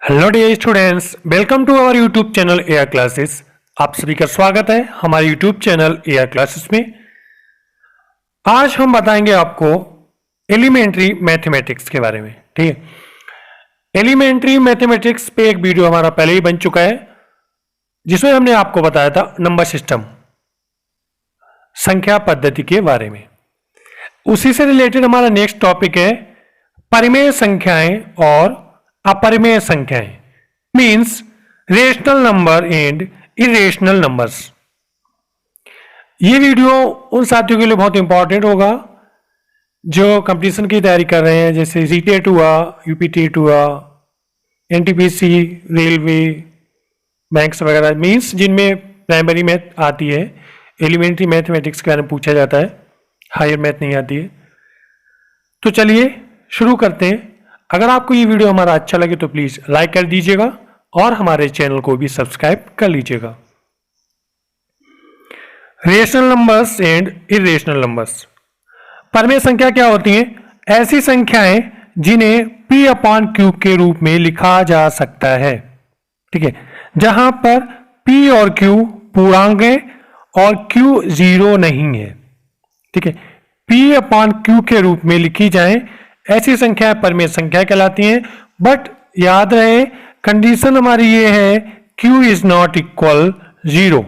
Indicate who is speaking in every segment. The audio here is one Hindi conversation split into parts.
Speaker 1: Hello dear students, welcome to our YouTube channel AR classes. आप सभी का स्वागत है हमारे यूट्यूब चैनल एआर क्लासेस में। आज हम बताएंगे आपको एलिमेंट्री मैथमेटिक्स के बारे में। ठीक है, एलिमेंट्री मैथमेटिक्स पे एक वीडियो हमारा पहले ही बन चुका है जिसमें हमने आपको बताया था नंबर सिस्टम, संख्या पद्धति के बारे में। उसी से रिलेटेड हमारा नेक्स्ट टॉपिक है परिमेय संख्याएं और अपरिमेय संख्याएं, means rational number and irrational numbers. ये वीडियो उन साथियों के लिए बहुत इंपॉर्टेंट होगा जो कंपटीशन की तैयारी कर रहे हैं, जैसे सीटेट हुआ, यूपीटेट हुआ, एनटीपीसी, रेलवे, बैंक्स वगैरह, मीन्स जिनमें प्राइमरी मैथ आती है, एलिमेंट्री मैथमेटिक्स के बारे में पूछा जाता है, हायर मैथ नहीं आती है। तो चलिए शुरू करते हैं। अगर आपको ये वीडियो हमारा अच्छा लगे तो प्लीज लाइक कर दीजिएगा और हमारे चैनल को भी सब्सक्राइब कर लीजिएगा। Rational numbers and irrational numbers. परिमेय संख्या क्या होती हैं? ऐसी संख्याएं जिन्हें P अपॉन Q के रूप में लिखा जा सकता है। ठीक है, जहां पर P और Q पूर्णांक है और Q जीरो नहीं है। ठीक है, P अपॉन Q के रूप में लिखी जाए ऐसी संख्या परिमेय संख्या कहलाती हैं। बट याद रहे, कंडीशन हमारी ये है Q is not equal zero,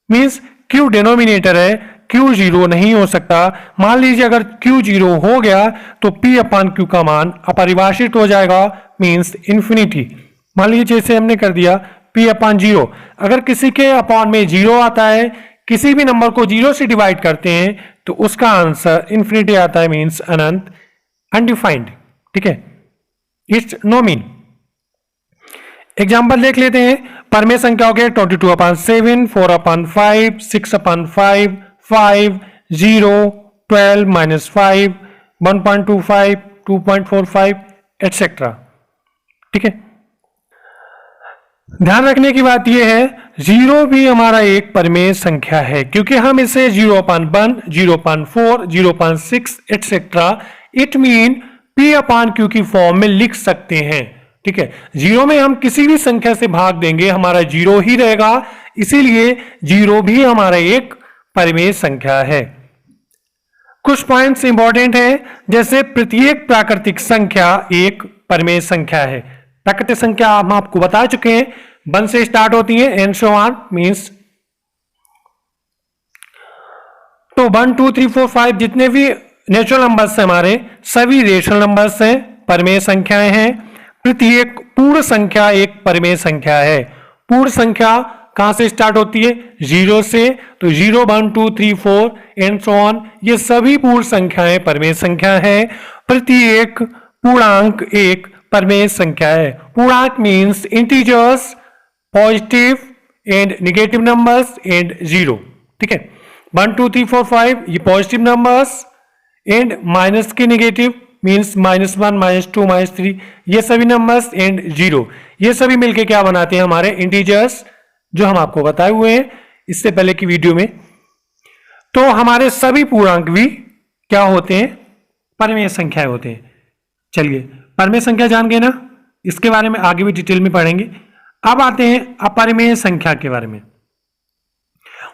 Speaker 1: means Q denominator है, Q जीरो नहीं हो सकता। मान लीजिए अगर Q जीरो हो गया तो P अपान Q का मान अपरिभाषित हो जाएगा, मीन्स इंफिनिटी। मान लीजिए जैसे हमने कर दिया P अपान जीरो, अगर किसी के अपॉन में जीरो आता है, किसी भी नंबर को जीरो से डिवाइड करते हैं तो उसका आंसर इंफिनिटी आता है, मीन्स अनंत, अनडिफाइंड। ठीक है, इट्स नो मीन। एग्जाम्पल देख लेते हैं। परिमेय संख्या हो गया 22 upon 7, 4 upon 5, 6 upon 5, 5, 0, 12 minus 5, 1.25, 2.45 etcetera. ठीक है, ध्यान रखने की बात यह है जीरो भी हमारा एक परिमेय संख्या है, क्योंकि हम इसे 0/1, 0/4, 0/6 etcetera it mean P upon Q की फॉर्म में लिख सकते हैं। ठीक है, जीरो में हम किसी भी संख्या से भाग देंगे हमारा जीरो ही रहेगा, इसीलिए जीरो भी हमारा एक परिमेय संख्या है। कुछ पॉइंट्स इंपॉर्टेंट हैं, जैसे प्रत्येक प्राकृतिक संख्या एक परिमेय संख्या है। प्राकृतिक संख्या हम आपको बता चुके हैं, 1 से स्टार्ट होती है एंड सो ऑन, मींस तो 1 2 3 4 5 जितने भी नेचुरल नंबर्स हैं हमारे, सभी रेशनल नंबर्स हैं, परिमेय संख्याएं हैं। प्रत्येक पूर्ण संख्या एक परिमेय संख्या है। पूर्ण संख्या कहां से स्टार्ट होती है? जीरो से, तो 0 1 2 3 4 एंड सो ऑन, ये सभी पूर्ण संख्याएं परिमेय संख्या है। प्रत्येक पूर्णांक एक परिमेय संख्या है। पूर्णांक means integers, positive and negative numbers and zero. ठीक है, 1 2 3 4 5 ये पॉजिटिव नंबर्स एंड माइनस के नेगेटिव मीन्स -1, -2, -3 ये सभी नंबर्स एंड जीरो, ये सभी मिलके क्या बनाते हैं? हमारे इंटीजर्स, जो हम आपको बताए हुए हैं इससे पहले की वीडियो में। तो हमारे सभी पूर्णांक भी क्या होते हैं? परिमेय संख्याएं होते हैं। चलिए, परिमेय संख्या जान गए ना, इसके बारे में आगे भी डिटेल में पढ़ेंगे। अब आते हैं अपरिमेय संख्या के बारे में।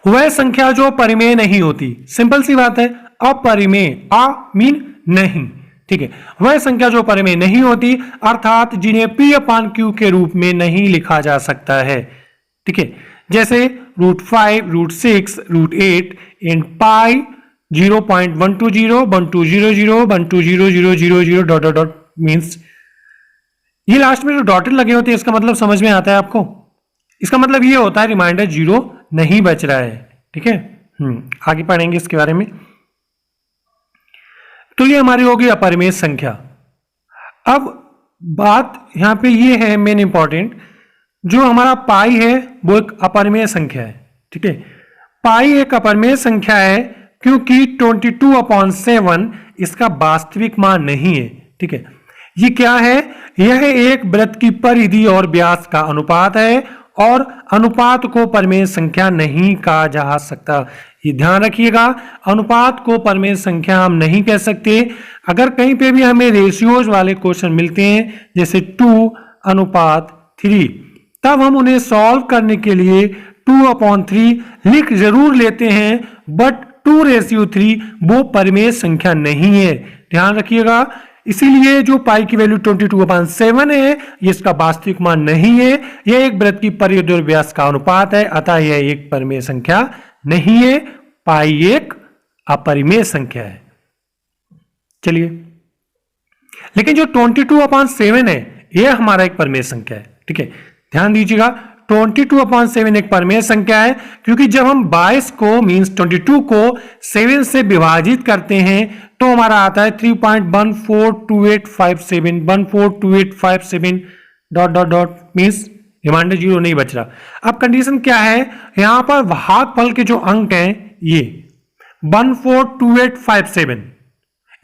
Speaker 1: वह संख्या जो परिमेय नहीं होती, सिंपल सी बात है, अपरिमेय, अ मीन नहीं। ठीक है, वह संख्या जो परिमेय नहीं होती, अर्थात जिन्हें P अपान Q के रूप में नहीं लिखा जा सकता है। ठीक है, जैसे √5, √6, √8 and pi 0.120, 1200, 120000 dot dot dot, means ये लास्ट में जो डॉटेड लगे होते हैं, इसका मतलब समझ में आता है आपको? इसका मतलब ये होता है रिमाइंडर जीरो नहीं बच रहा है। ठीक है, आगे पढ़ेंगे इसके बारे में। तो ये हमारी होगी अपरिमेय संख्या। अब बात यहां पे ये है मेन इंपॉर्टेंट, जो हमारा पाई है वो एक अपरिमेय संख्या है। ठीक है, पाई एक अपरिमेय संख्या है क्योंकि 22/7 इसका वास्तविक मान नहीं है। ठीक है, ये क्या है? यह एक वृत्त की परिधि और व्यास का अनुपात है और अनुपात को परिमेय संख्या नहीं कहा जा सकता। ये ध्यान रखिएगा, अनुपात को परिमेय संख्या हम नहीं कह सकते। अगर कहीं पे भी हमें रेशियोज वाले क्वेश्चन मिलते हैं, जैसे 2 अनुपात 3, तब हम उन्हें सॉल्व करने के लिए 2/3 लिख जरूर लेते हैं, बट 2:3 वो परिमेय संख्या नहीं है, ध्यान रखिएगा। इसीलिए जो पाई की वैल्यू 22/7 है ये इसका वास्तविक मान नहीं है, यह एक वृत्त की परिधि और व्यास का अनुपात है, अतः यह एक परिमेय संख्या नहीं है। पाई एक अपरिमेय संख्या है। चलिए, लेकिन जो 22/7 है यह हमारा एक परिमेय संख्या है, ठीक है, ध्यान दीजिएगा। 22/7 एक परिमेय संख्या है क्योंकि जब हम 22 को मींस 22 को 7 से विभाजित करते हैं तो हमारा आता है 3.142857 142857 ... मींस रिमाइंडर 0 नहीं बच रहा। अब कंडीशन क्या है, यहां पर भागफल के जो अंक हैं ये 142857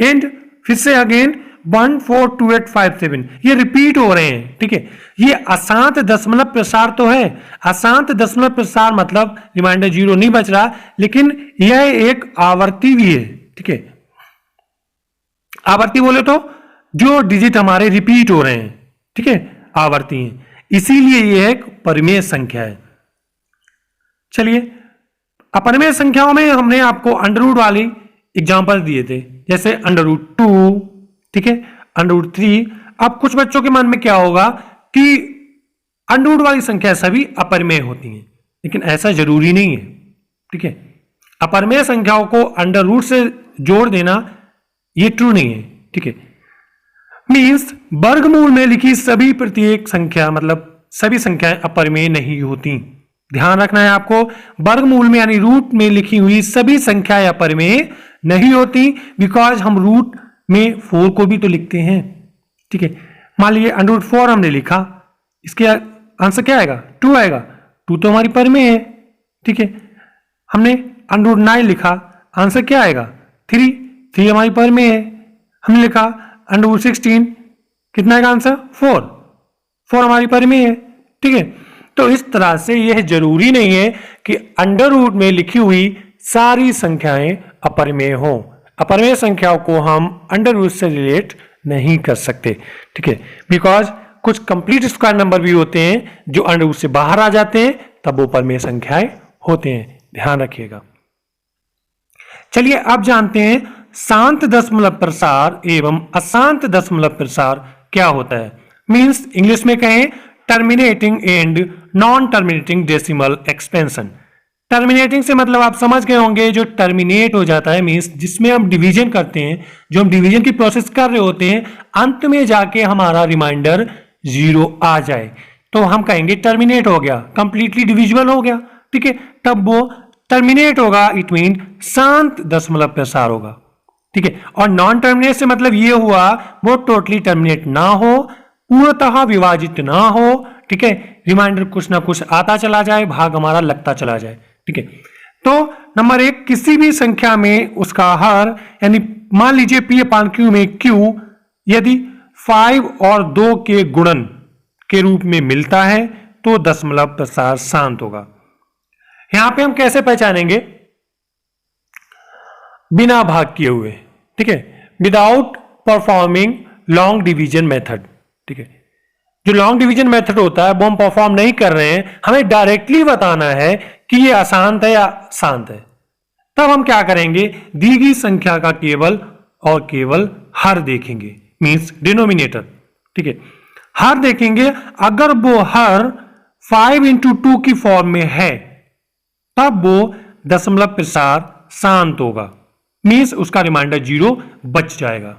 Speaker 1: एंड फिर से अगेन 142857 ये रिपीट हो रहे हैं, ठीक है। ये अशांत दशमलव प्रसार तो है, अशांत दशमलव प्रसार मतलब रिमाइंडर 0 नहीं बच रहा, लेकिन यह एक आवर्ती भी है, ठीक है। आवर्ती बोले तो जो डिजिट हमारे रिपीट हो रहे हैं, ठीक है, आवर्ती हैं, इसीलिए यह एक परिमेय संख्या है। चलिए, अपरिमेय संख्याओं में हमने आपको अंडररूट वाली एग्जांपल दिए थे, जैसे √2, ठीक है, √3। अब कुछ बच्चों के मन में क्या होगा कि अंडररूट वाली संख्या सभी अपरिमेय होती हैं, लेकिन ऐसा जरूरी नहीं है, ठीक है। अपरिमेय संख्याओं को अंडररूट से जोड़ देना ये ट्रू नहीं है, ठीक है। मींस वर्गमूल में लिखी सभी प्रत्येक संख्या मतलब सभी संख्याएं अपरिमेय नहीं होती, ध्यान रखना है आपको। वर्गमूल में यानी रूट में लिखी हुई सभी संख्याएं अपरिमेय नहीं होती, बिकॉज हम रूट में 4 को भी तो लिखते हैं, ठीक है। मान लीजिए √4 हमने लिखा, इसके आंसर क्या आएगा, 2 आएगा, 2 तो हमारी परिमेय है, ठीक है। हमने √9 लिखा, आंसर क्या आएगा, 3 हमारी परिमेय है। हमने लिखा √16, कितना आएगा आंसर, 4 हमारी परिमेय है, ठीक है। तो इस तरह से यह जरूरी नहीं है कि अंडररूट में लिखी हुई सारी संख्याएं अपरिमेय हों। अपरिमेय संख्याओं को हम अंडररूट से रिलेट नहीं कर सकते, ठीक है, बिकॉज कुछ कंप्लीट स्क्वायर नंबर भी होते हैं जो अंडररूट से बाहर आ जाते हैं, तब वो परिमेय संख्याएं होते हैं, ध्यान रखिएगा। चलिए अब जानते हैं शांत दशमलव प्रसार एवं अशांत दशमलव प्रसार क्या होता है। मींस इंग्लिश में कहें terminating and non terminating decimal expansion. Terminating से मतलब आप समझ गए होंगे, जो टर्मिनेट हो जाता है मींस जिसमें हम डिवीजन करते हैं, जो हम डिवीजन की प्रोसेस कर रहे होते हैं, अंत में जाके हमारा रिमाइंडर 0 आ जाए तो हम कहेंगे टर्मिनेट हो गया, कंप्लीटली डिविजिबल हो गया, ठीक है, तब वो टर्मिनेट होगा, इट मीन शांत दशमलव प्रसार होगा, ठीक है। और नॉन टर्मिनेट से मतलब ये हुआ वो टोटली टर्मिनेट ना हो, पूर्णतः विभाजित ना हो, ठीक है, रिमाइंडर कुछ ना कुछ आता चला जाए, भाग हमारा लगता चला जाए, ठीक है। तो नंबर 1, किसी भी संख्या में उसका हर यानी मान लीजिए P/Q में Q यदि 5 और 2 के गुणन के रूप में मिलता है तो दशमलव प्रसार शांत होगा। यहां पे हम कैसे पहचानेंगे, बिना भाग किए हुए, ठीक है, without performing long division method, ठीक है। जो लॉन्ग डिवीजन मेथड होता है वो हम परफॉर्म नहीं कर रहे हैं, हमें डायरेक्टली बताना है कि ये अशांत है या शांत है। तब हम क्या करेंगे, दी गई संख्या का केवल और केवल हर देखेंगे, मींस डिनोमिनेटर, ठीक है, हर देखेंगे। अगर वो हर 5/2 की फॉर्म में है तब वो दशमलव प्रसार शांत होगा, मींस उसका रिमाइंडर 0 बच जाएगा,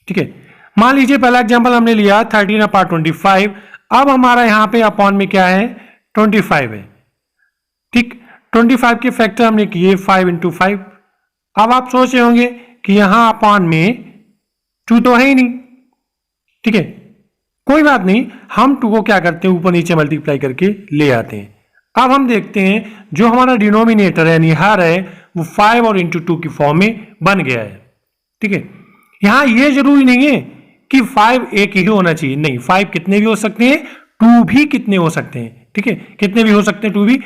Speaker 1: ठीक है। मान लीजिए पहला एग्जांपल हमने लिया 13/25, अब हमारा यहां पे अपॉन में क्या है, 25 है, ठीक। 25 के फैक्टर हमने किए 5/5। अब आप सोच रहे होंगे कि यहां अपॉन में 2 तो है ही नहीं, ठीक है, कोई बात नहीं, हम 2 को क्या करते हैं ऊपर नीचे मल्टीप्लाई करके ले आते हैं। अब हम देखते हैं जो हमारा डिनोमिनेटर यानी हर है वो 5 और इंटू 2 की फॉर्म में बन गया है, ठीक है। यहां ये जरूरी नहीं है कि 5 एक ही होना चाहिए, नहीं, 5 कितने भी हो सकते हैं, 2 भी कितने हो सकते हैं, ठीक है, कितने भी हो सकते हैं 2 भी।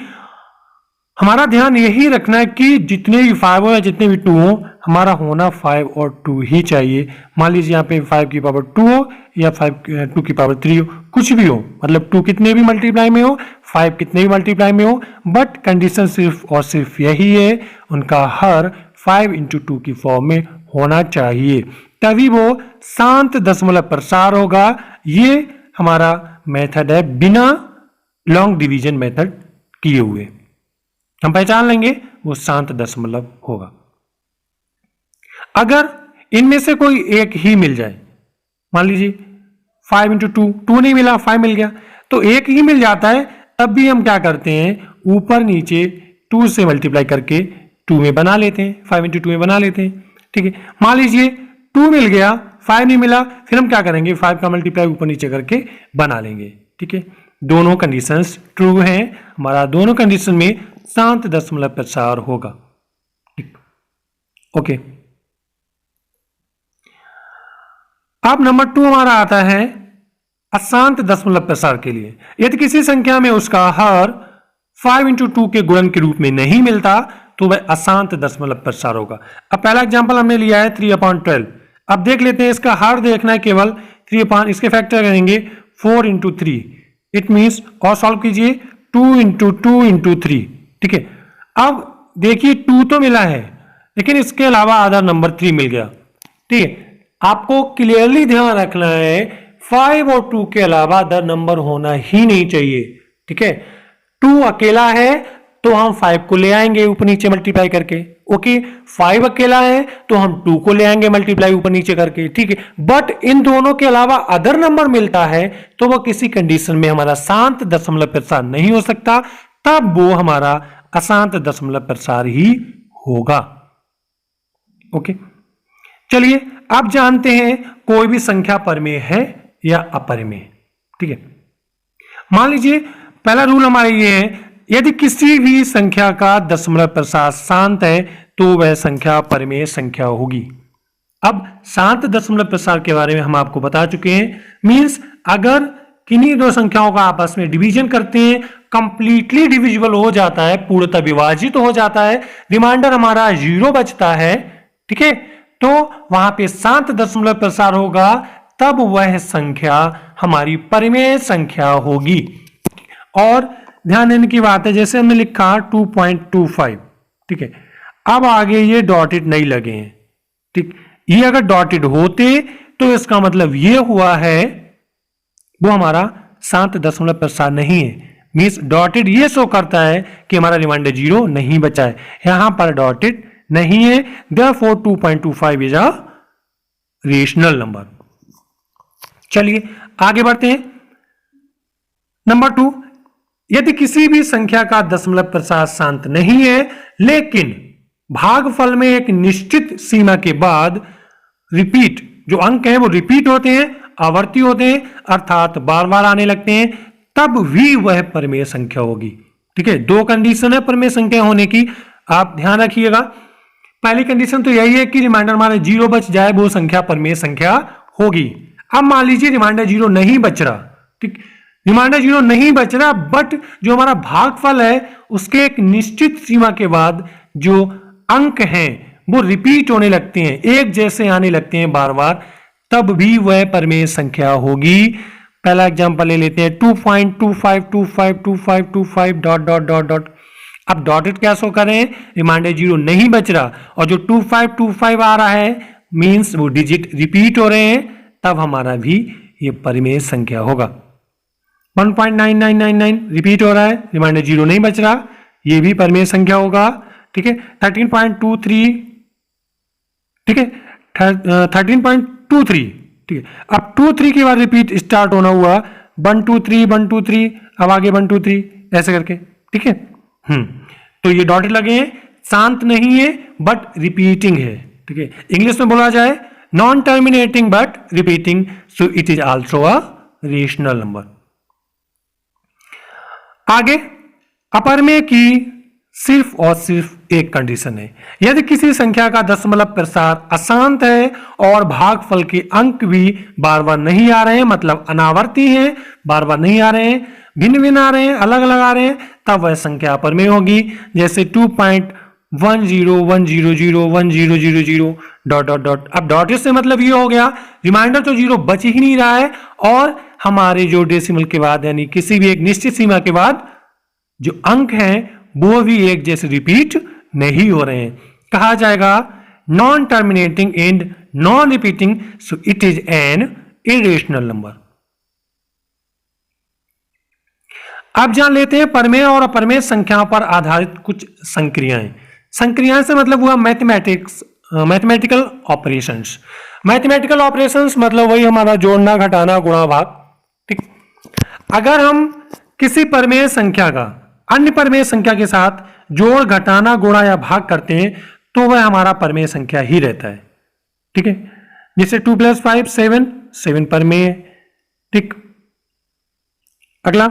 Speaker 1: हमारा ध्यान यही रखना है कि जितने भी 5 हो या जितने भी 2 हो, हमारा होना 5 और 2 ही चाहिए। मान लीजिए यहाँ पे 5 की पावर 2 हो या 2 की पावर 3 हो, कुछ भी हो, मतलब 2 कितने भी मल्टीप्लाई में हो, 5 कितने भी मल्टीप्लाई में हो, बट कंडीशन सिर्फ और सिर्फ यही है, उनका हर 5 इंटू 2 की फॉर्म में होना चाहिए, तभी वो शांत दशमलव प्रसार होगा। ये हमारा मेथड है बिना लॉन्ग डिवीजन मेथड किए हुए, हम पहचान लेंगे वो शांत दशमलव होगा। अगर इनमें से कोई एक ही मिल जाए, मान लीजिए 5 इंटू 2, 2 नहीं मिला, 5 मिल गया, तो एक ही मिल जाता है, तब भी हम क्या करते हैं, ऊपर नीचे 2 से मल्टीप्लाई करके 2 में बना लेते हैं, 5 इंटू 2 में बना लेते हैं। ठीक है, मान लीजिए 2 मिल गया, 5 नहीं मिला, फिर हम क्या करेंगे, 5 का मल्टीप्लाई ऊपर नीचे करके बना लेंगे। ठीक है, दोनों कंडीशंस ट्रू हैं, हमारा दोनों कंडीशन में शांत दशमलव प्रसार होगा। ठीक, ओके। अब नंबर 2 हमारा आता है अशांत दशमलव प्रसार के लिए। यदि किसी संख्या में उसका हर 5 इंटू 2 के गुणन के रूप में नहीं मिलता तो वह अशांत दशमलव प्रसार होगा। अब पहला एग्जांपल हमने लिया है 3/12। अब देख लेते हैं, इसका हर देखना है केवल 3 इसके फैक्टर करेंगे 4 इंटू 3, इट मीन्स और सॉल्व कीजिए 2 इंटू 2 इंटू 3। ठीक है, अब देखिए 2 तो मिला है, लेकिन इसके अलावा आधा नंबर 3 मिल गया। ठीक है, आपको क्लियरली ध्यान रखना है 5 और 2 के अलावा अदर नंबर होना ही नहीं चाहिए। ठीक है, 2 अकेला है तो हम 5 को ले आएंगे ऊपर नीचे मल्टीप्लाई करके। ओके, 5 अकेला है तो हम 2 को ले आएंगे मल्टीप्लाई ऊपर नीचे करके। ठीक है, बट इन दोनों के अलावा अदर नंबर मिलता है तो वह किसी कंडीशन में हमारा शांत दशमलव प्रसार नहीं हो सकता, तब वो हमारा अशांत दशमलव प्रसार ही होगा। ओके, चलिए अब जानते हैं कोई भी संख्या परमेय है या अपरिमेय। ठीक है, मान लीजिए पहला रूल हमारा ये है, यदि किसी भी संख्या का दशमलव प्रसार शांत है तो वह संख्या परमेय संख्या होगी। अब शांत दशमलव प्रसार के बारे में हम आपको बता चुके हैं, मींस अगर किन्हीं दो संख्याओं का आपस में डिवीजन करते हैं, कंप्लीटली डिविजिबल हो जाता है, पूर्णतः विभाजित हो जाता है, रिमाइंडर हमारा 0 बचता है। ठीक है, तो वहां पे शांत दशमलव प्रसार होगा, तब वह संख्या हमारी परिमेय संख्या होगी। और ध्यान देने की बात है, जैसे हमने लिखा 2.25। ठीक है, अब आगे ये डॉटेड नहीं लगे हैं। ठीक, ये अगर डॉटेड होते तो इसका मतलब ये हुआ है वो हमारा शांत दशमलव प्रसार नहीं है, मींस डॉटेड ये शो करता है कि हमारा रिमाइंडर 0 नहीं बचा है, यहां पर डॉटेड नहीं है, therefore 2.25 is a rational number. चलिए आगे बढ़ते हैं। नंबर 2, यदि किसी भी संख्या का दशमलव प्रसार शांत नहीं है लेकिन भागफल में एक निश्चित सीमा के बाद रिपीट, जो अंक हैं वो रिपीट होते हैं, आवर्ती होते हैं, अर्थात बार बार आने लगते हैं, तब भी वह परिमेय संख्या होगी। ठीक है, 2 कंडीशन है परिमेय संख्या होने की, आप ध्यान रखिएगा। पहली कंडीशन तो यही है कि रिमाइंडर हमारे 0 बच जाए, वो संख्या परिमेय संख्या होगी। अब मान लीजिए रिमाइंडर 0 नहीं बच रहा। ठीक, रिमाइंडर 0 नहीं बच रहा, बट जो हमारा भागफल है उसके एक निश्चित सीमा के बाद जो अंक हैं वो रिपीट होने लगते हैं, एक जैसे आने लगते हैं बार बार, तब भी वह परिमेय संख्या होगी। पहला एग्जांपल ले लेते हैं 2.25252525 डॉट डॉट डॉट डॉट। अब डॉटेड क्या शो कर रहे हैं, रिमाइंडर 0 नहीं बच रहा और जो 2525 आ रहा है मींस वो डिजिट रिपीट हो रहे हैं, तब हमारा भी ये परिमेय संख्या होगा। 1.9999 रिपीट हो रहा है, रिमाइंडर 0 नहीं बच रहा, ये भी परिमेय संख्या होगा। ठीक है, 13.23, ठीक है 13.23। ठीक है, अब 23 के बाद रिपीट स्टार्ट होना हुआ 123 123, अब आगे 123 ऐसे करके। ठीक है, तो ये डॉटेड लगे हैं, शांत नहीं है बट रिपीटिंग है। ठीक है, इंग्लिश में बोला जाए non terminating but repeating, so it is also a rational number. आगे अपरिमेय की सिर्फ और सिर्फ एक कंडीशन है, यदि किसी संख्या का दशमलव प्रसार अशांत है और भागफल के अंक भी बार बार नहीं आ रहे हैं, मतलब अनावर्ती हैं, बार बार नहीं आ रहे हैं, भिन्न भिन्न आ रहे हैं, अलग अलग आ रहे हैं, तब वह संख्या अपरमेय होगी। जैसे 2.101001000 डॉट डॉट डॉट। अब डॉट से मतलब ये हो गया रिमाइंडर तो जीरो बच ही नहीं रहा है, और हमारे जो डेसिमल के बाद यानी किसी भी एक निश्चित सीमा के बाद जो अंक हैं वो भी एक जैसे रिपीट नहीं हो रहे हैं, कहा जाएगा non terminating and non repeating, so it is an irrational number. अब जान लेते हैं परमेय और अपरमेय संख्याओं पर आधारित कुछ संक्रियाएं। संक्रियाएं से मतलब हुआ मैथमेटिकल ऑपरेशंस। मैथमेटिकल ऑपरेशंस मतलब वही हमारा जोड़ना, घटाना, गुणा, भाग। ठीक, अगर हम किसी परमेय संख्या का अन्य परमेय संख्या के साथ जोड़, घटाना, गुणा या भाग करते हैं तो वह हमारा परमेय संख्या ही रहता है। ठीक है, जैसे 2 + 5 7, 7 परमेय है। ठीक, अगला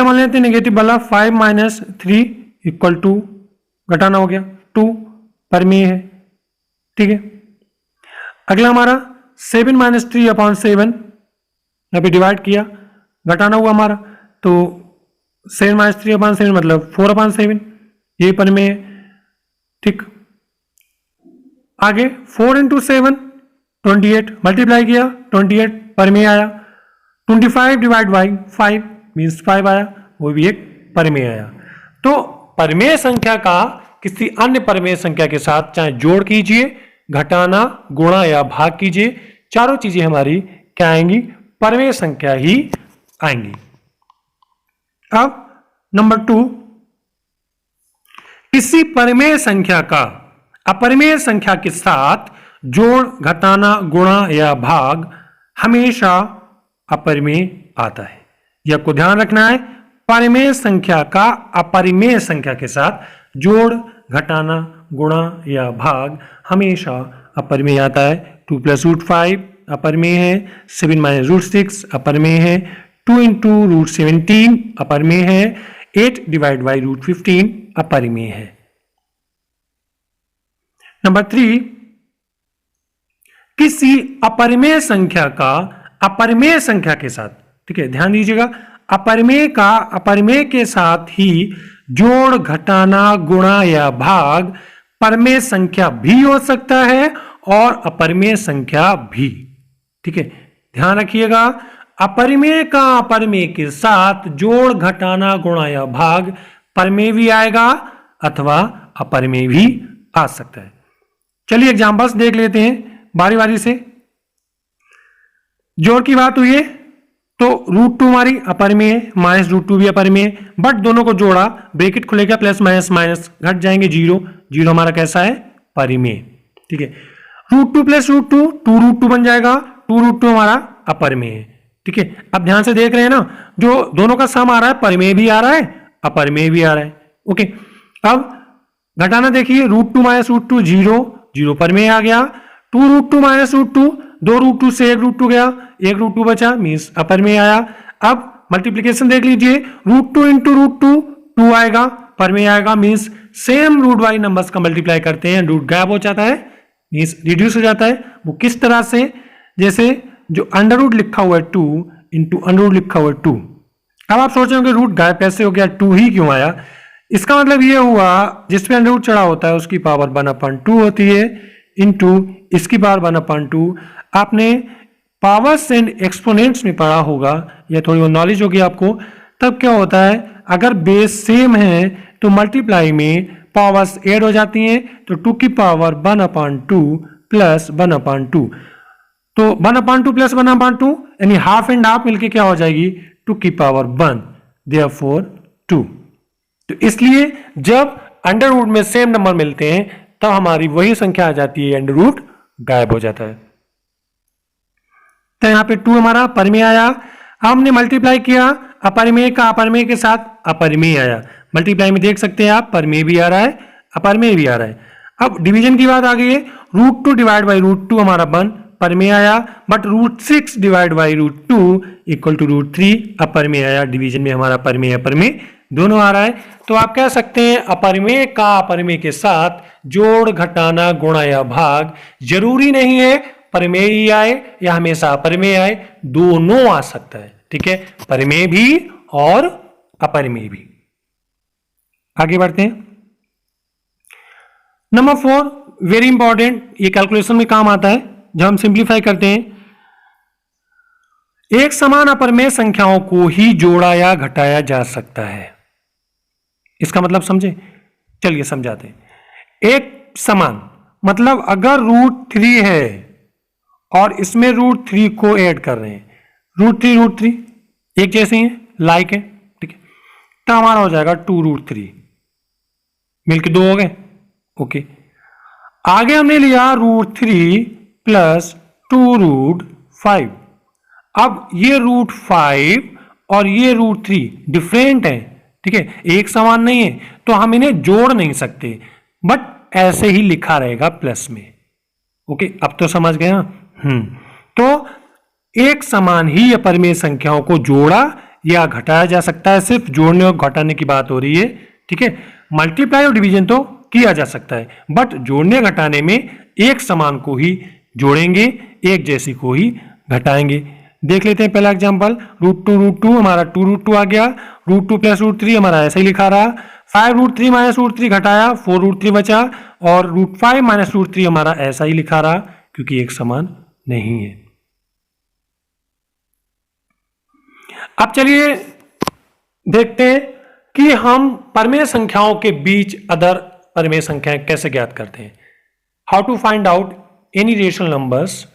Speaker 1: मान लेते हैं नेगेटिव वाला 5 - 3 = घटाना हो गया 2 परमेय है। ठीक है, अगला हमारा 7 - 3/7 यहाँ पे डिवाइड किया, घटाना हुआ हमारा, तो 7 - 3/7 मतलब 4/7, ये परमेय है। ठीक, आगे 4 × 7 28, मल्टीप्लाई किया 28 परमेय आया। 25 / 5 मीन्स 5 आया, वो भी एक परमेय आया। तो परमेय संख्या का किसी अन्य परमेय संख्या के साथ चाहे जोड़ कीजिए, घटाना, गुणा या भाग कीजिए, चारों चीजें हमारी क्या आएंगी? परमेय संख्या ही आएंगी। अब नंबर 2, किसी परमेय संख्या का अपरमेय संख्या के साथ जोड़, घटाना, गुणा या भाग हमेशा अपरमेय आता है। यह को ध्यान रखना है, परमेय संख्या का अपरिमेय संख्या के साथ जोड़, घटाना, गुणा या भाग हमेशा अपरिमेय आता है। 2 + √5 अपरमेय है, 7 - √6 अपरमेय है, 2 × √17 अपरमेय है, 8 / √15 अपरिमेय है। नंबर 3, किसी अपरिमेय संख्या का अपरिमेय संख्या के साथ, ठीक है ध्यान दीजिएगा, अपरिमेय का अपरिमेय के साथ ही जोड़, घटाना, गुणा या भाग परमेय संख्या भी हो सकता है और अपरिमेय संख्या भी। ठीक है, ध्यान रखिएगा, अपरिमेय का अपरिमेय के साथ जोड़, घटाना, गुणा या भाग परमेय भी आएगा अथवा अपरिमेय भी आ सकता है। चलिए एग्जांपल्स देख लेते हैं बारी बारी से। जोड़ की बात हुई है तो √2 हमारी अपरिमेय है, -√2 भी अपरिमेय है, बट दोनों को जोड़ा, ब्रैकेट खुलेगा, प्लस माइनस माइनस घट जाएंगे, 0 0 हमारा कैसा है? परिमेय। ठीक है, √2 + √2 2√2 बन जाएगा, 2√2 हमारा अपरिमेय है। ठीक है, अब ध्यान से देख रहे हैं ना, जो दोनों का सम आ रहा है परिमेय भी आ रहा है, अपरिमेय भी आ रहा है। ओके, अब घटाना देखिए, √2 - √2 0 0 परमेय आ गया, 2√2 - √2 2 √2 से 1 √2 गया, 1 √2 बचा मीन्स अपरमेय आया। अब मल्टीप्लीकेशन देख लीजिए, √2 × √2 2 आएगा, परमेय आएगा, मीन्स सेम रूट वाली नंबर्स का मल्टीप्लाई करते हैं, रूट गायब हो जाता है, मीन्स रिड्यूस हो जाता है। वो किस तरह से? जैसे जो अंडर लिखा हुआ है 2 × अंडर लिखा हुआ है 2। अब आप सोच रहे होंगे रूट गायब कैसे हो गया, 2 ही क्यों आया? इसका मतलब ये हुआ जिसपे अंडर चढ़ा होता है उसकी पावर 1/2 होती है, इंटू इसकी पावर 1/2। आपने पावर्स एंड एक्सपोनेंट्स में पढ़ा होगा या थोड़ी वो नॉलेज होगी आपको। तब क्या होता है, अगर बेस सेम है तो मल्टीप्लाई में पावर्स ऐड हो जाती हैं, तो 2 की पावर 1/2 प्लस 1/2, तो 1/2 प्लस 1/2 यानी हाफ एंड हाफ मिलके क्या हो जाएगी? 2 की पावर 1, देयरफॉर 2। तो इसलिए जब अंडर रूट में सेम नंबर मिलते हैं तब हमारी वही संख्या आ जाती है, अंडर रूट गायब हो जाता है। तो यहां पे 2 हमारा परमेय आया, हमने मल्टीप्लाई किया, अपरिमेय का अपरिमेय के साथ अपरिमेय आया। मल्टीप्लाई में देख सकते हैं आप, परमेय भी आ रहा है, अपरिमेय भी आ रहा है। अब डिवीजन की बात आ गई है, √2 / √2 हमारा 1, परमेय आया, but √6 divide by √2 equal to √3 अपरमेय आया। डिवीजन में हमारा परमेय अपरमेय दोनों आ रहा है। तो आप कह सकते हैं अपरमेय का अपरमेय के साथ जोड़, घटाना, गुणा या भाग जरूरी नहीं है परमेय ही आए या हमेशा अपरमेय आए, दोनों आ सकता है। ठीक है, परमेय भी और अपरमेय भी। आगे बढ़ते हैं। नंबर 4 वेरी इंपॉर्टेंट, ये कैलकुलेशन में काम आता है जब हम सिंप्लीफाई करते हैं। एक समान अपरमेय संख्याओं को ही जोड़ा या घटाया जा सकता है। इसका मतलब समझे, चलिए समझाते हैं। एक समान मतलब अगर √3 है और इसमें √3 को ऐड कर रहे हैं, √3 एक जैसे ही है, लाइक है, ठीक है, तो हमारा हो जाएगा 2√3 मिलके 2 हो गए। ओके, आगे हमने लिया √3 प्लस 2√5। अब ये √5 और ये √3 डिफरेंट है, ठीक है, एक समान नहीं है, तो हम इन्हें जोड़ नहीं सकते, बट ऐसे ही लिखा रहेगा प्लस में। ओके, अब तो समझ गए। तो एक समान ही अपरमेय संख्याओं को जोड़ा या घटाया जा सकता है, सिर्फ जोड़ने और घटाने की बात हो रही है। ठीक है, मल्टीप्लाई और डिवीजन तो किया जा सकता है, बट जोड़ने घटाने में एक समान को ही जोड़ेंगे, एक जैसी को ही घटाएंगे। देख लेते हैं पहला एग्जांपल। √2 हमारा 2√2 आ गया, √2 प्लस √3 हमारा ऐसा ही लिखा रहा, 5√3 माइनस √3 घटाया, 4√3 बचा, और √5 माइनस √3 हमारा ऐसा ही लिखा रहा क्योंकि एक समान नहीं है। अब चलिए देखते हैं कि हम परमेय संख्याओं के बीच अदर परमेय संख्याएं कैसे ज्ञात करते हैं। How to find out any rational numbers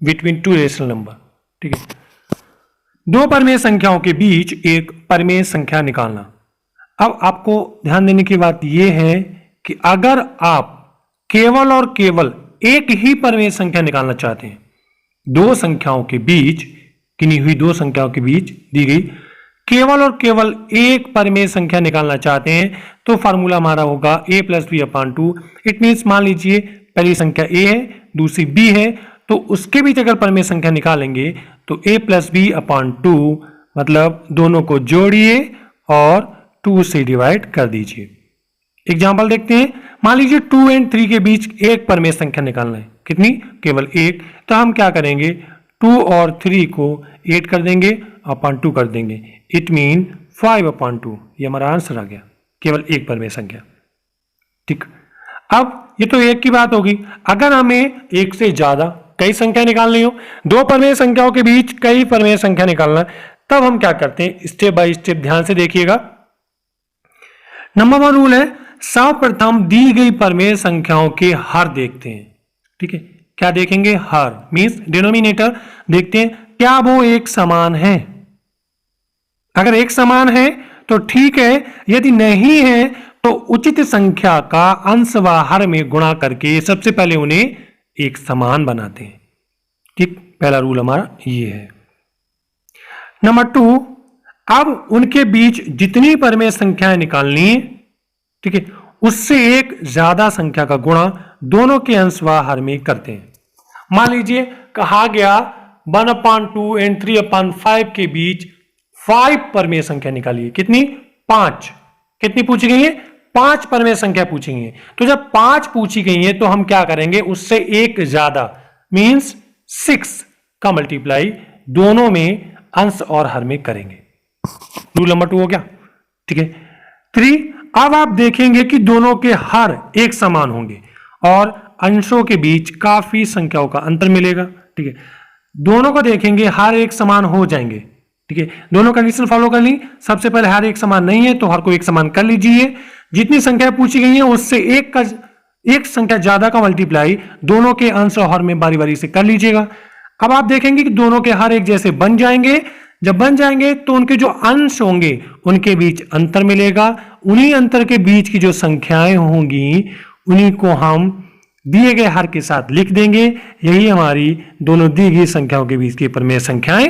Speaker 1: between 2 rational number. ठीक है, दो परमेय संख्याओं के बीच एक परमेय संख्या निकालना। अब आपको ध्यान देने की बात यह है कि अगर आप केवल और केवल एक ही परमेय संख्या निकालना चाहते हैं, दो संख्याओं के बीच, किन्हीं हुई दो संख्याओं के बीच दी गई केवल और केवल एक परमेय संख्या निकालना चाहते हैं, तो फार्मूला हमारा होगा a plus B upon 2। It means मान लीजिए पहली संख्या a है, दूसरी b है, तो उसके बीच अगर परमेय संख्या निकालेंगे तो a प्लस बी अपॉन 2, मतलब दोनों को जोड़िए और 2 से डिवाइड कर दीजिए। एग्जाम्पल देखते हैं। मान लीजिए 2 और 3 के बीच एक परमेय संख्या निकालना है, कितनी? केवल एक। तो हम क्या करेंगे, 2 और 3 को 8 कर देंगे, अपॉन 2 कर देंगे, इट मीन 5/2। ये हमारा आंसर आ गया, केवल एक परमेय संख्या। ठीक, अब ये तो एक की बात होगी। अगर हमें एक से ज्यादा कई संख्या निकालनी हो, दो परमेय संख्याओं के बीच कई परमेय संख्या निकालना, तब हम क्या करते हैं, स्टेप बाय स्टेप ध्यान से देखिएगा। नंबर 1 रूल है, सर्वप्रथम दी गई परमेय संख्याओं के हर देखते हैं। ठीक है, क्या देखेंगे? हर मींस डिनोमिनेटर देखते हैं, क्या वो एक समान है। अगर एक समान है तो ठीक है, यदि नहीं है तो उचित संख्या का अंश व हर में गुणा करके सबसे पहले उन्हें एक समान बनाते हैं। ठीक, पहला रूल हमारा ये है। नंबर 2, अब उनके बीच जितनी परमेय संख्याएं निकालनी है, ठीक है, उससे एक ज्यादा संख्या का गुणा दोनों के अंश व हर में करते हैं। मान लीजिए कहा गया 1/2 एंड 3/5 के बीच 5 परमेय संख्या निकालिए। कितनी? 5। कितनी पूछी गई है? 5 परमेय संख्या पूछी गई है। तो जब 5 पूछी गई है तो हम क्या करेंगे, उससे एक ज्यादा मींस 6 का मल्टीप्लाई दोनों में अंश और हर में करेंगे। रूल नंबर 2 हो गया। ठीक है। 3, अब आप देखेंगे कि दोनों के हर एक समान होंगे और अंशों के बीच काफी संख्याओं का अंतर मिलेगा। ठीक है, दोनों को देखेंगे हर एक समान हो जाएंगे। ठीक है, दोनों कंडीशन फॉलो कर ली। सबसे पहले हर एक समान नहीं है तो हर को एक समान कर लीजिए। जितनी संख्या पूछी गई है उससे एक संख्या ज्यादा का मल्टीप्लाई दोनों के अंश और हर में बारी बारी से कर लीजिएगा। अब आप देखेंगे कि दोनों के हर एक जैसे बन जाएंगे। जब बन जाएंगे तो उनके जो अंश होंगे उनके बीच अंतर मिलेगा। उन्हीं अंतर के बीच की जो संख्याएं होंगी उन्हीं को हम दिए गए हर के साथ लिख देंगे। यही हमारी दोनों दी गई संख्याओं के बीच की परमेय संख्याएं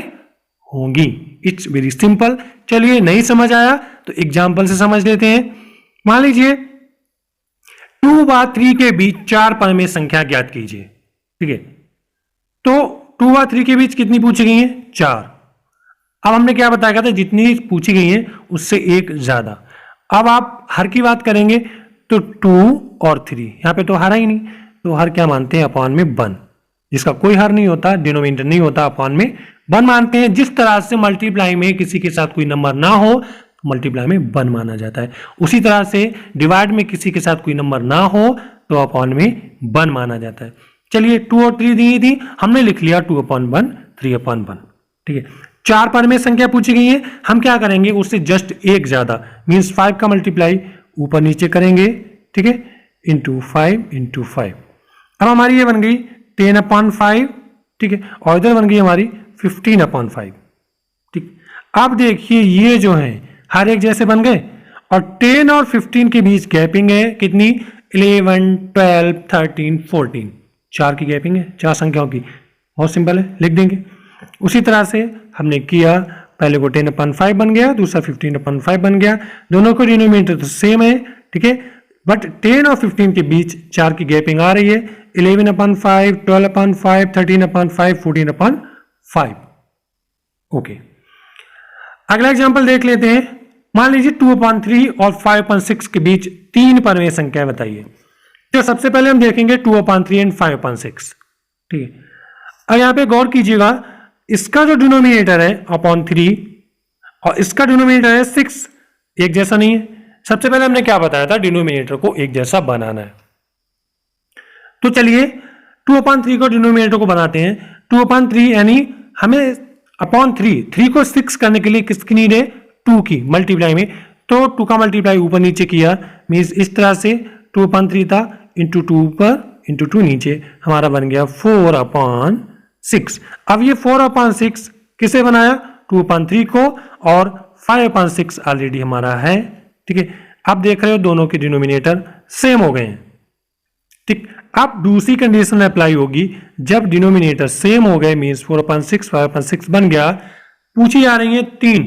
Speaker 1: होंगी। It's very simple. चलिए, नहीं समझ आया तो एग्जाम्पल से समझ लेते हैं। मान लीजिए 2/3 के बीच 4 परमेय संख्या ज्ञात कीजिए। ठीक है, तो 2 और 3 के बीच कितनी पूछी गई है? 4। अब हमने क्या बताया था, जितनी पूछी गई है उससे एक ज्यादा। अब आप हर की बात करेंगे तो 2 और 3, यहां पे तो हर ही नहीं, तो हर क्या मानते हैं? अपॉन में 1, जिसका कोई हर नहीं होता, डिनोमिनेटर नहीं होता, अपॉन में 1 मानते हैं। जिस तरह से मल्टीप्लाई में किसी के साथ कोई नंबर ना हो, मल्टीप्लाई में 1 माना जाता है, उसी तरह से डिवाइड में किसी के साथ कोई नंबर ना हो तो अपॉन में 1 माना जाता है। चलिए 2 और 3 दी थी, हमने लिख लिया 2/1 3/1। ठीक है, 4 परमेय संख्या पूछी गई है, हम क्या करेंगे? उससे जस्ट एक ज्यादा, मीन्स 5 का मल्टीप्लाई ऊपर नीचे करेंगे। ठीक है, इंटू 5। अब हमारी ये बन गई 10/5। ठीक है, और इधर बन गई हमारी 15/5। ठीक, अब देखिए ये जो है हर एक जैसे बन गए, और 10 और 15 के बीच गैपिंग है कितनी? 11 12 13 14, 4 की गैपिंग है, 4 संख्याओं की। बहुत सिंपल है, लिख देंगे। उसी तरह से हमने किया, पहले वो 10/5 बन गया, दूसरा 15/5 बन गया, दोनों को डिनोमिनेटर तो सेम है। ठीक है, बट 10 और 15 के बीच 4 की गैपिंग आ रही है, 11/5 12/5 13/5 14/5। ओके, अगला एग्जांपल देख लेते हैं। मान लीजिए 2/3 और 5/6 के बीच 3 परमेय संख्या बताइए। तो सबसे पहले हम देखेंगे 2/3 एंड 5/6। ठीक है, अब यहां पे गौर कीजिएगा, इसका जो डिनोमिनेटर है (3) और इसका डिनोमिनेटर है 6, एक जैसा नहीं है। सबसे पहले हमने क्या बताया था? डिनोमिनेटर को एक जैसा बनाना है। तो चलिए 2/3 को डिनोमिनेटर को बनाते हैं। 2/3 यानी हमें (3) को 6 करने के लिए किसकी नीड है? 2 की मल्टीप्लाई में। तो 2 का मल्टीप्लाई ऊपर नीचे किया, मीन्स इस तरह से 2/3 था, इंटू 2 ऊपर इंटू 2 नीचे, हमारा बन गया 4/6। अब ये 4/6 किसे बनाया? 2/3 को, और 5/6 ऑलरेडी हमारा है। ठीक है, अब देख रहे हो दोनों के डिनोमिनेटर सेम हो गए हैं। ठीक, अब दूसरी कंडीशन अप्लाई होगी, जब डिनोमिनेटर सेम हो गए, मीन्स 4/6 5/6 बन गया, पूछी जा रही है 3।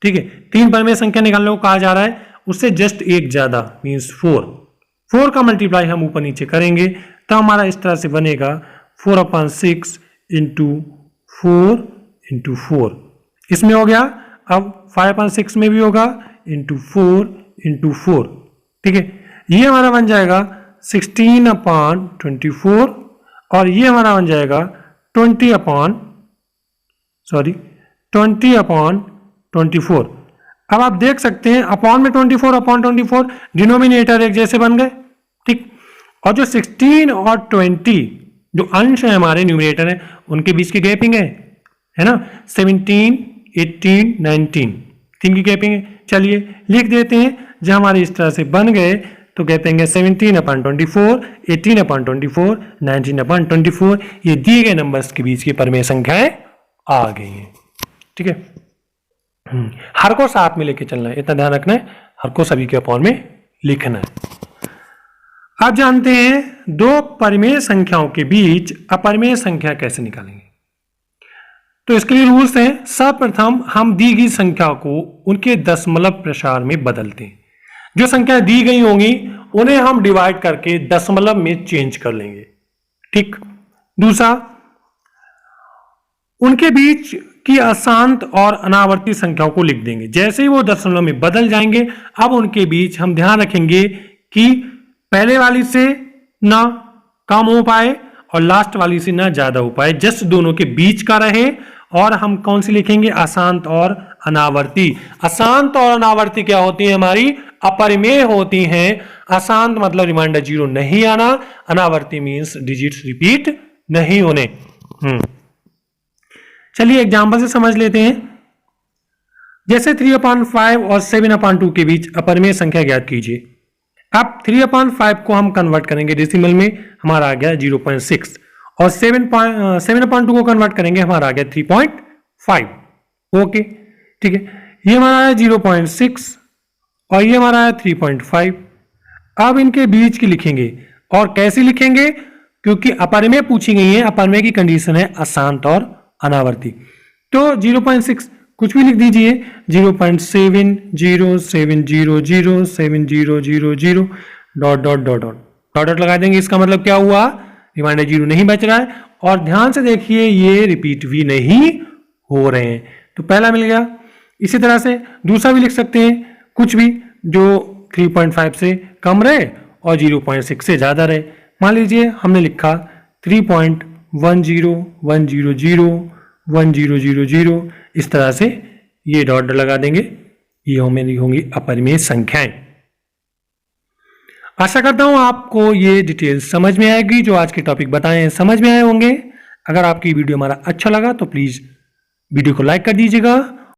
Speaker 1: ठीक है, 3 परमेय संख्या निकालने को कहा जा रहा है, उससे जस्ट एक ज्यादा, मीन्स 4 का मल्टीप्लाई हम ऊपर नीचे करेंगे, तो हमारा इस तरह से बनेगा 4/6 इंटू 4 इसमें हो गया। अब 5/6 में भी होगा, इंटू 4 ठीक है, ये हमारा बन जाएगा 16/24, और ये हमारा बन जाएगा 20/24। अब आप देख सकते हैं अपॉन में 24/24 डिनोमिनेटर एक जैसे बन गए। ठीक, और जो 16 और 20 जो अंश है हमारे न्यूमिनेटर है, उनके बीच की गैपिंग है ना, 17 18 19, 3 की गैपिंग है। चलिए लिख देते हैं, जब हमारे इस तरह से बन गए तो गैपिंग है 17/24 18/24 19/24। ये दिए गए नंबर्स के बीच की परमेय संख्याएं आ गई हैं। ठीक है, हर को साथ में लेके चलना है, इतना ध्यान रखना है, हर को सभी के अपॉन में लिखना है। अब जानते हैं दो परमेय संख्याओं के बीच अपरमेय संख्या कैसे निकालेंगे। तो इसके लिए रूल्स हैं। सर्वप्रथम हम दी गई संख्या को उनके दशमलव प्रसार में बदलते हैं। जो संख्या दी गई होंगी उन्हें हम डिवाइड करके दशमलव में चेंज कर लेंगे। ठीक, दूसरा, उनके बीच की अशांत और अनावर्ती संख्याओं को लिख देंगे। जैसे ही वो दशमलव में बदल जाएंगे, अब उनके बीच हम ध्यान रखेंगे कि पहले वाली से ना कम हो पाए और लास्ट वाली से ना ज्यादा हो पाए, जस्ट दोनों के बीच का रहे। और हम कौन सी लिखेंगे? अशांत और अनावर्ती। अशांत और अनावर्ती क्या होती है? हमारी अपरिमेय होती हैं। अशांत मतलब रिमाइंडर 0 नहीं आना, अनावर्ती मींस डिजिट्स रिपीट नहीं होने। चलिए एग्जांपल से समझ लेते हैं। जैसे 3/5 और 7/2 के बीच अपरिमेय संख्या ज्ञात कीजिए। अब 3/5 को हम कन्वर्ट करेंगे डेसिमल में, हमारा आ गया 0.6, और 7/2 को कन्वर्ट करेंगे, हमारा आ गया 3.5। ओके, ठीक है, ये हमारा आया 0.6 और ये हमारा आया 3.5। अब इनके बीच की लिखेंगे, और कैसे लिखेंगे? क्योंकि अपरिमेय पूछी गई है, अपरिमेय की कंडीशन है अशांत और अनावर्ती। तो 0.6 कुछ भी लिख दीजिए, 0.7007007000 dot dot dot dot dot लगा देंगे। इसका मतलब क्या हुआ? रिमाइंडर 0 नहीं बच रहा है। और ध्यान से देखिए ये रिपीट भी नहीं हो रहे हैं, तो पहला मिल गया। इसी तरह से दूसरा भी लिख सकते हैं, कुछ भी जो 3.5 से कम रहे और 0.6 से ज़्यादा रहे। मान लीजिए हमने लिखा 3.101001000, इस तरह से ये डॉट लगा देंगे, ये हमें होंगी अपरिमेय संख्याएं। आशा करता हूं आपको ये डिटेल्स समझ में आएगी, जो आज के टॉपिक बताए हैं समझ में आए होंगे। अगर आपकी वीडियो हमारा अच्छा लगा तो प्लीज़ वीडियो को लाइक कर दीजिएगा